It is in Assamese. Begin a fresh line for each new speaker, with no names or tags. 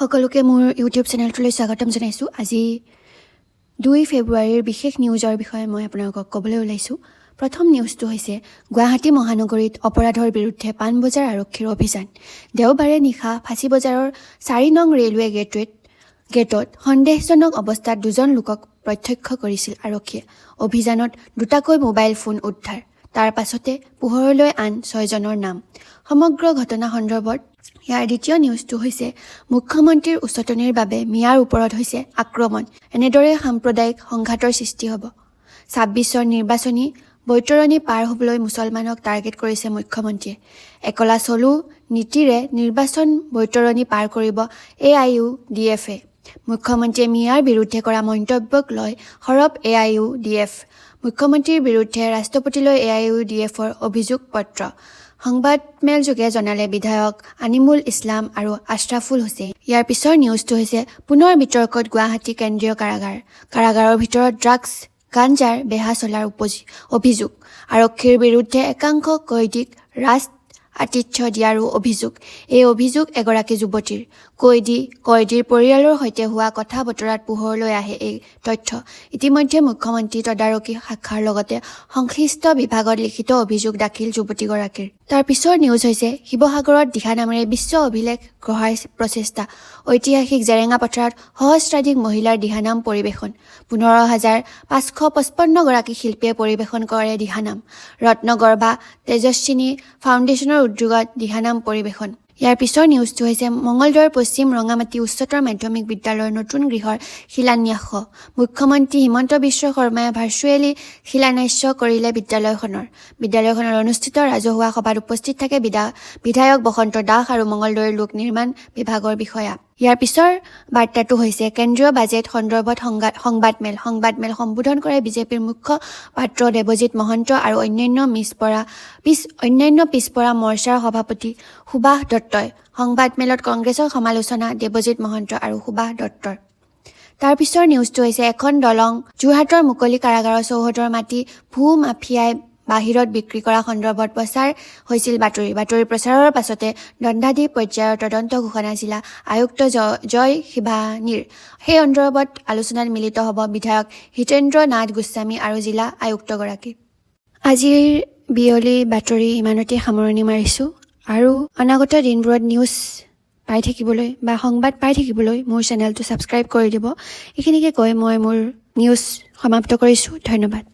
সকলোকে মোৰ ইউটিউব চেনেলটোলৈ স্বাগতম জনাইছোঁ। আজি 2 ফেব্ৰুৱাৰীৰ বিশেষ নিউজৰ বিষয়ে মই আপোনালোকক ক'বলৈ ওলাইছোঁ। প্ৰথম নিউজটো হৈছে গুৱাহাটী মহানগৰীত অপৰাধৰ বিৰুদ্ধে পাণবজাৰ আৰক্ষীৰ অভিযান। দেওবাৰে নিশা ফাঁচী বজাৰৰ 4 নং ৰেলৱে গেটত সন্দেহজনক অৱস্থাত 2জন লোকক প্ৰত্যক্ষ কৰিছিল আৰক্ষীয়ে। অভিযানত 2টাকৈ মোবাইল ফোন উদ্ধাৰ। তাৰ পাছতে পোহৰলৈ আন 6জনৰ নাম। সমগ্ৰ ঘটনা সন্দৰ্ভত ইয়াৰ দ্বিতীয় নিউজটো হৈছে মুখ্যমন্ত্ৰীৰ উচতনিৰ বাবে মিয়াৰ ওপৰত হৈছে আক্ৰমণ। এনেদৰে সাম্প্ৰদায়িক সংঘাতৰ সৃষ্টি হ'ব। 26ৰ নিৰ্বাচনী বৈতৰণি পাৰ হ'বলৈ মুছলমানক টাৰ্গেট কৰিছে মুখ্যমন্ত্ৰীয়ে। একলা চলো নীতিৰে নিৰ্বাচন বৈতৰণি পাৰ কৰিব AIUDF-এ। মুখ্যমন্ত্ৰীয়ে মিয়াৰ বিৰুদ্ধে কৰা মন্তব্যক লৈ সৰব AIUDF। মুখ্যমন্ত্ৰীৰ বিৰুদ্ধে ৰাষ্ট্ৰপতিলৈ AIUDF-ৰ অভিযোগ পত্ৰ। সংবাদমেলযোগে জনালে বিধায়ক আনিমুল ইছলাম আৰু আশ্ৰাফুল হুছেইন। ইয়াৰ পিছৰ নিউজটো হৈছে পুনৰ বিতৰ্কত গুৱাহাটী কেন্দ্ৰীয় কাৰাগাৰ। কাৰাগাৰৰ ভিতৰত ড্ৰাগছ গাঞ্জাৰ বেহা চলাৰ অভিযোগ। আৰক্ষীৰ বিৰুদ্ধে একাংশ কয়দীক ৰাজ আতিথ্য দিয়াৰো অভিযোগ। এই অভিযোগ এগৰাকী যুৱতীৰ। কয়দীৰ পৰিয়ালৰ সৈতে হোৱা কথা বতৰাত পোহৰলৈ আহে এই তথ্য। ইতিমধ্যে মুখ্যমন্ত্ৰী তদাৰকী শাখাৰ লগতে সংশ্লিষ্ট বিভাগত লিখিত অভিযোগ দাখিল যুৱতীগৰাকীৰ। তাৰ পিছৰ নিউজ হৈছে শিৱসাগৰত দিহানামেৰে বিশ্ব অভিলেখ গঢ়াৰ প্ৰচেষ্টা। ঐতিহাসিক জেৰেঙা পথাৰত সহস্ৰাধিক মহিলাৰ দিহানাম পৰিৱেশন। 15,555 গৰাকী শিল্পীয়ে পৰিৱেশন কৰে দিহানাম। ৰত্নগৰ্ভা তেজস্বিনী ফাউণ্ডেশ্যনৰ উদ্যোগত দিহানাম পৰিৱেশন। ইয়াৰ পিছৰ নিউজটো হৈছে মঙলদৈৰ পশ্চিম ৰঙামাটি উচ্চতৰ মাধ্যমিক বিদ্যালয়ৰ নতুন গৃহৰ শিলান্যাস। মুখ্যমন্ত্ৰী হিমন্ত বিশ্ব শৰ্মাই ভাৰ্চুৱেলি শিলান্যাস কৰিলে বিদ্যালয়খনৰ অনুষ্ঠিত ৰাজহুৱা সভাত উপস্থিত থাকে বিধায়ক বসন্ত দাস আৰু মঙলদৈৰ লোক নিৰ্মাণ বিভাগৰ বিষয়া। ইয়াৰ পিছৰ বাৰ্তাটো হৈছে কেন্দ্ৰীয় বাজেট সন্দৰ্ভত সংবাদমেল সম্বোধন কৰে বিজেপিৰ মুখপাত্ৰ দেৱজিৎ মহন্ত আৰু অন্যান্য পিছপৰা মৰ্চাৰ সভাপতি সুভাষ দত্তই। সংবাদমেলত কংগ্ৰেছৰ সমালোচনা দেৱজিৎ মহন্ত আৰু সুভাষ দত্তৰ। তাৰ পিছৰ নিউজটো হৈছে এখন দলং যোৰহাটৰ মুকলি কাৰাগাৰৰ চৌহদৰ মাটি ভূ মাফিয়াই বাহিৰত বিক্ৰী কৰা সন্দৰ্ভত প্ৰচাৰ হৈছিল বাতৰি প্ৰচাৰৰ পাছতে দণ্ডাধীশ পৰ্যায়ৰ তদন্ত ঘোষণা জিলা আয়ুক্ত জয় শিৱানীৰ। সেই সন্দৰ্ভত আলোচনাত মিলিত হ'ব বিধায়ক হিতেন্দ্ৰ নাথ গোস্বামী আৰু জিলা আয়ুক্তগৰাকী। আজিৰ বিয়লি বাতৰি ইমানতে সামৰণি মাৰিছোঁ। আৰু অনাগত দিনবোৰত নিউজ পাই থাকিবলৈ বা সংবাদ পাই থাকিবলৈ মোৰ চেনেলটো ছাবস্ক্ৰাইব কৰি দিব। এইখিনিকে কৈ মই মোৰ নিউজ সমাপ্ত কৰিছোঁ। ধন্যবাদ।